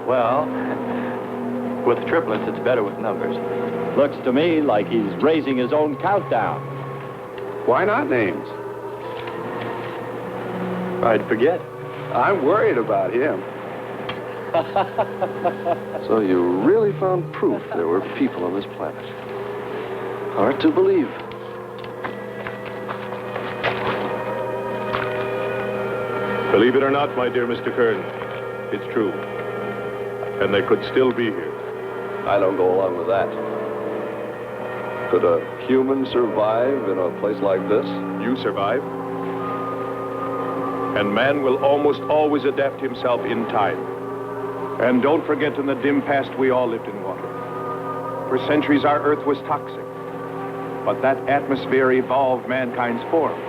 Well, with triplets, it's better with numbers. Looks to me like he's raising his own countdown. Why not names? I'd forget. I'm worried about him. So you really found proof there were people on this planet. Hard to believe. Believe it or not, my dear Mr. Kern, it's true. And they could still be here. I don't go along with that. Could a human survive in a place like this? You survive. And man will almost always adapt himself in time. And don't forget, in the dim past, we all lived in water. For centuries, our Earth was toxic. But that atmosphere evolved mankind's form.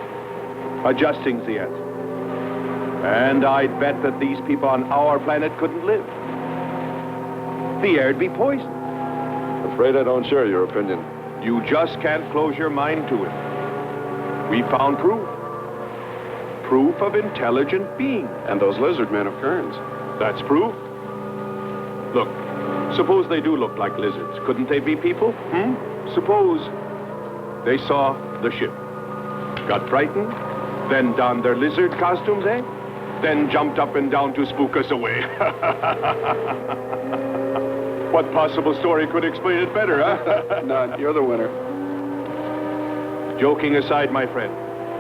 Adjusting's the answer. And I'd bet that these people on our planet couldn't live. The air'd be poisoned. Afraid I don't share your opinion. You just can't close your mind to it. We found proof. Proof of intelligent beings. And those lizard men of Kern's. That's proof. Look, suppose they do look like lizards. Couldn't they be people? Suppose they saw the ship, got frightened, then donned their lizard costumes, eh? Then jumped up and down to spook us away. What possible story could explain it better, huh? None. You're the winner. Joking aside, my friend,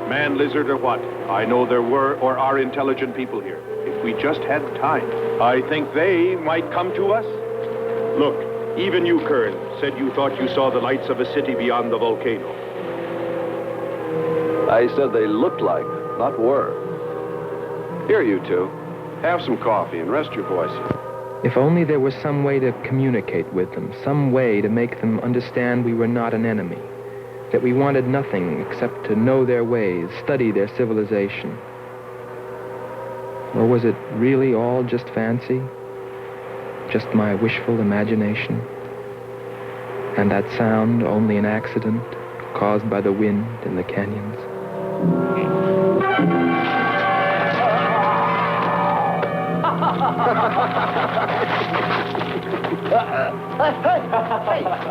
man, lizard, or what, I know there were or are intelligent people here. If we just had time, I think they might come to us. Look, even you, Kern, said you thought you saw the lights of a city beyond the volcano. I said they looked like, not were. Here, you two. Have some coffee and rest your voices. If only there was some way to communicate with them, some way to make them understand we were not an enemy, that we wanted nothing except to know their ways, study their civilization. Or was it really all just fancy? Just my wishful imagination? And that sound only an accident caused by the wind in the canyons?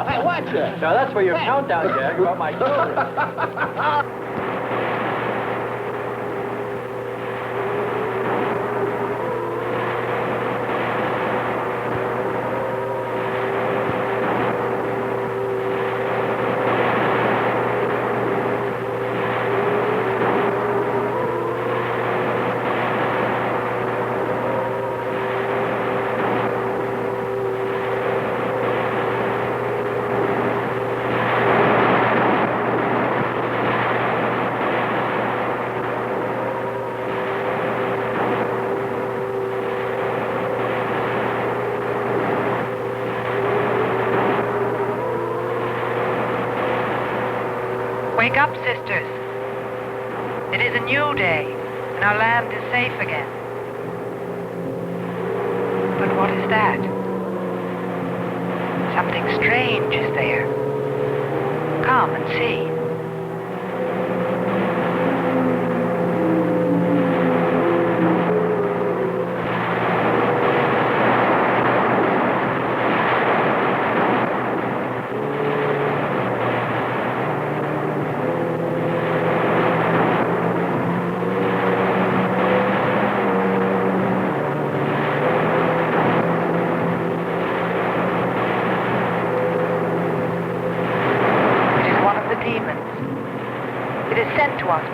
Hey, watch it. Now that's for your countdown, Jack, about my children. Wake up, sisters. It is a new day, and our land is safe again. But what is that? Something strange is there. Come and see.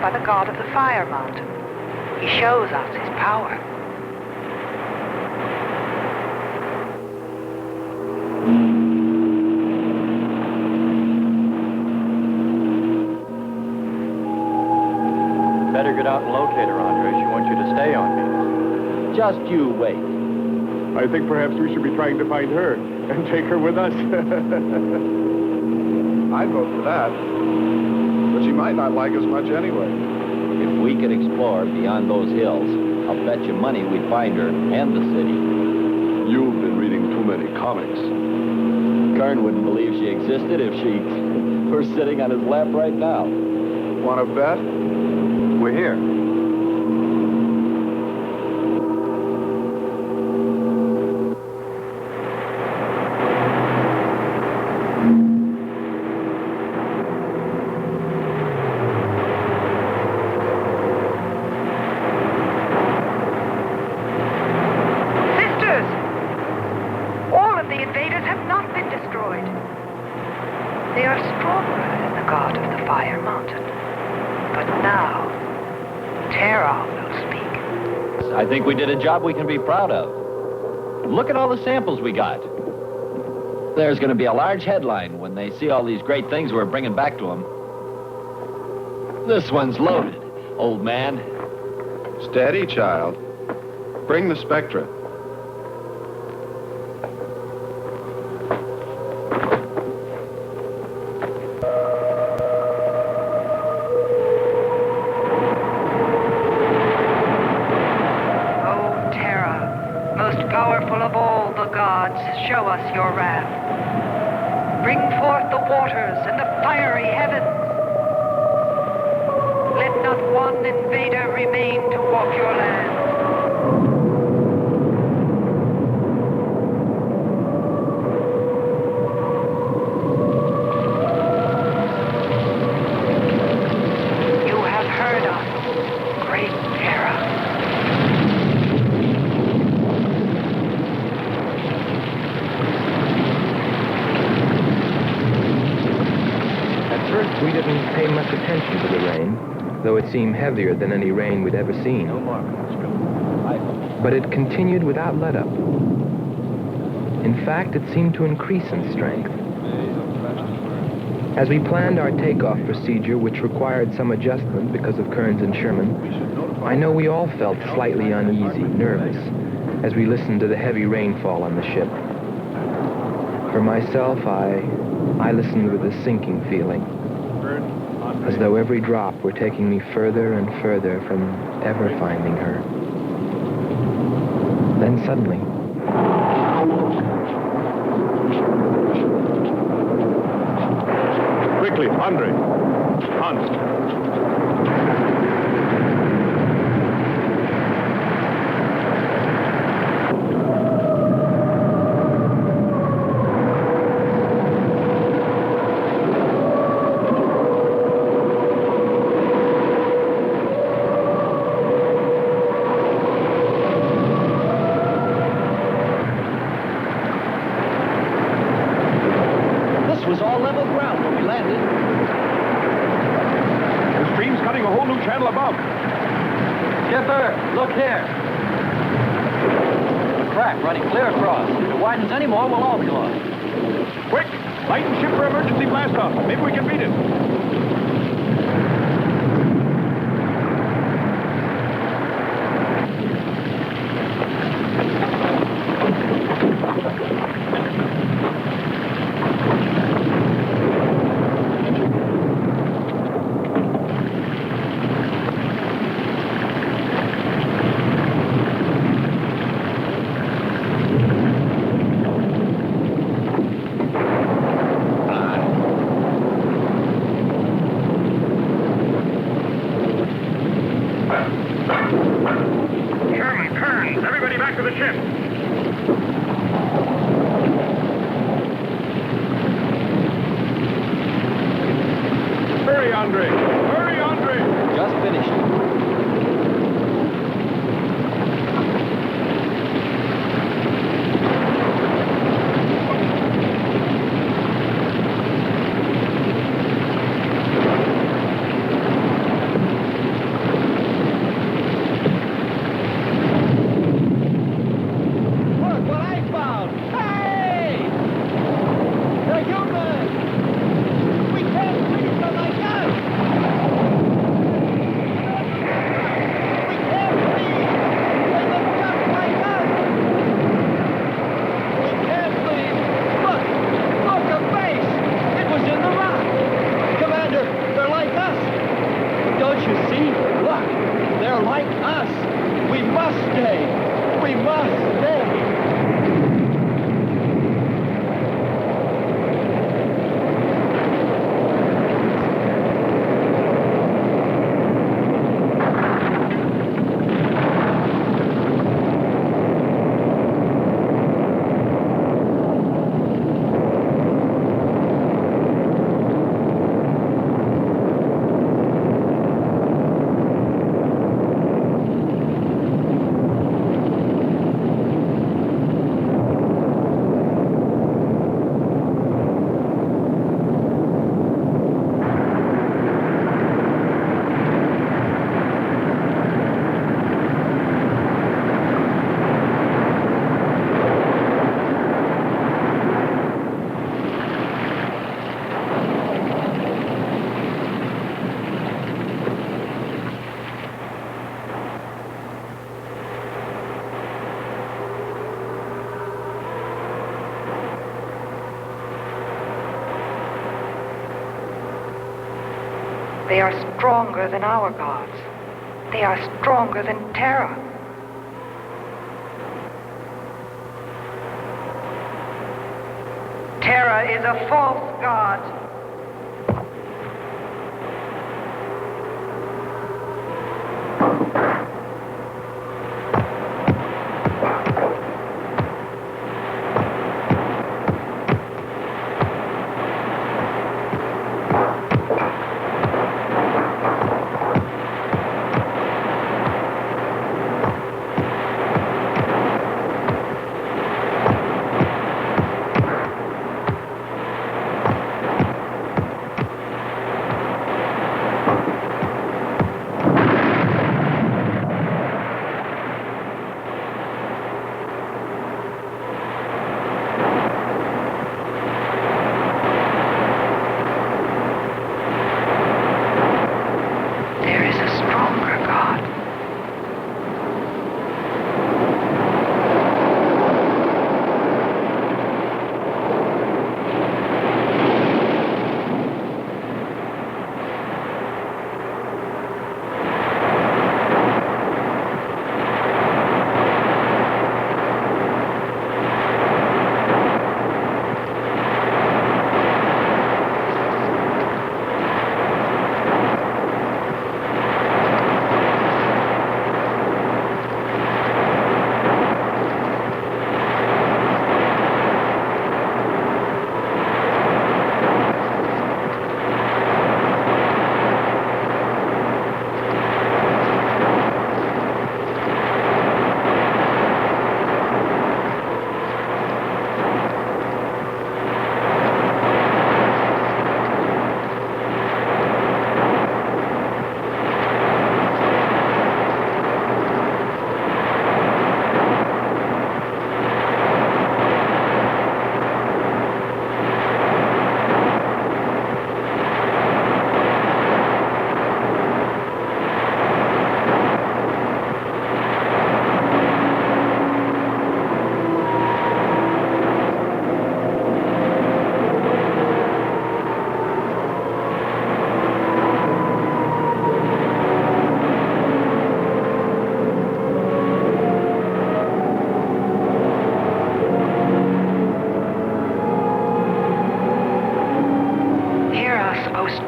By the god of the fire mountain. He shows us his power. Better get out and locate her, Andre. She wants you to stay on me. Just you wait. I think perhaps we should be trying to find her and take her with us. I'd vote for that. But she might not like us much anyway. If we could explore beyond those hills, I'll bet you money we'd find her and the city. You've been reading too many comics. Kern wouldn't believe she existed if she were sitting on his lap right now. Want to bet? We're here. They are stronger than the god of the Fire Mountain. But now, Terra will speak. I think we did a job we can be proud of. Look at all the samples we got. There's going to be a large headline when they see all these great things we're bringing back to them. This one's loaded, old man. Steady, child. Bring the spectra. Show us your wrath. Bring forth the waters and the fiery heavens. Let not one invader remain to walk your land. You have heard us, great Terra. We didn't pay much attention to the rain, though it seemed heavier than any rain we'd ever seen. But it continued without let-up. In fact, it seemed to increase in strength. As we planned our takeoff procedure, which required some adjustment because of Kearns and Sherman, I know we all felt slightly uneasy, nervous, as we listened to the heavy rainfall on the ship. For myself, I listened with a sinking feeling, as though every drop were taking me further and further from ever finding her. Then suddenly, Quickly, Andre. Hans. Anymore, we'll all kill us. Quick! Lighten ship for emergency blast-off. Maybe we can beat it. They are stronger than our gods. They are stronger than terror. Terror is a false god.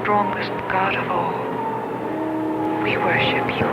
Strongest God of all, we worship you.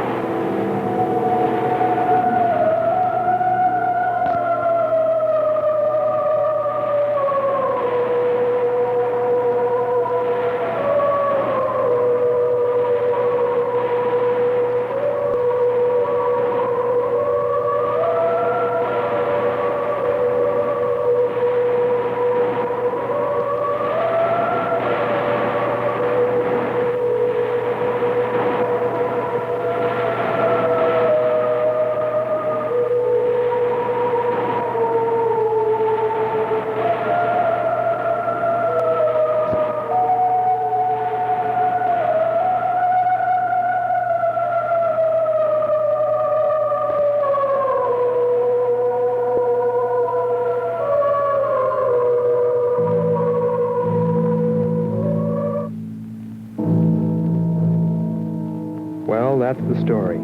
Well, that's the story.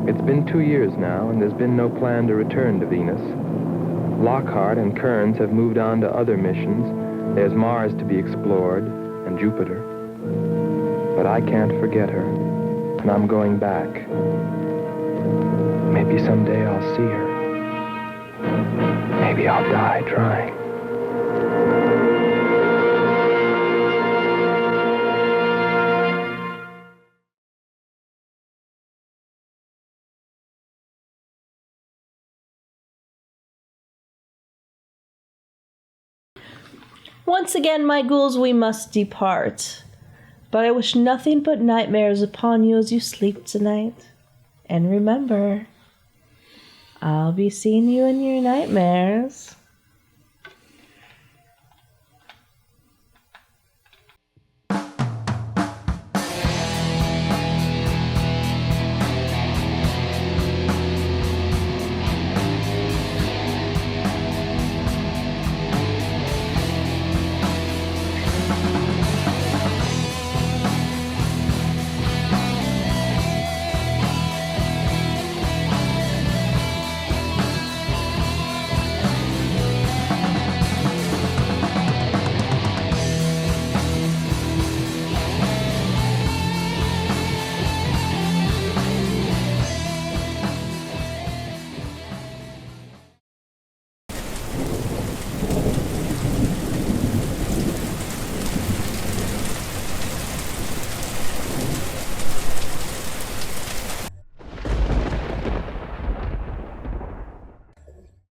It's been 2 years now, and there's been no plan to return to Venus. Lockhart and Kearns have moved on to other missions. There's Mars to be explored, and Jupiter. But I can't forget her, and I'm going back. Maybe someday I'll see her. Maybe I'll die trying. Once again, my ghouls, we must depart. But I wish nothing but nightmares upon you as you sleep tonight. And remember, I'll be seeing you in your nightmares.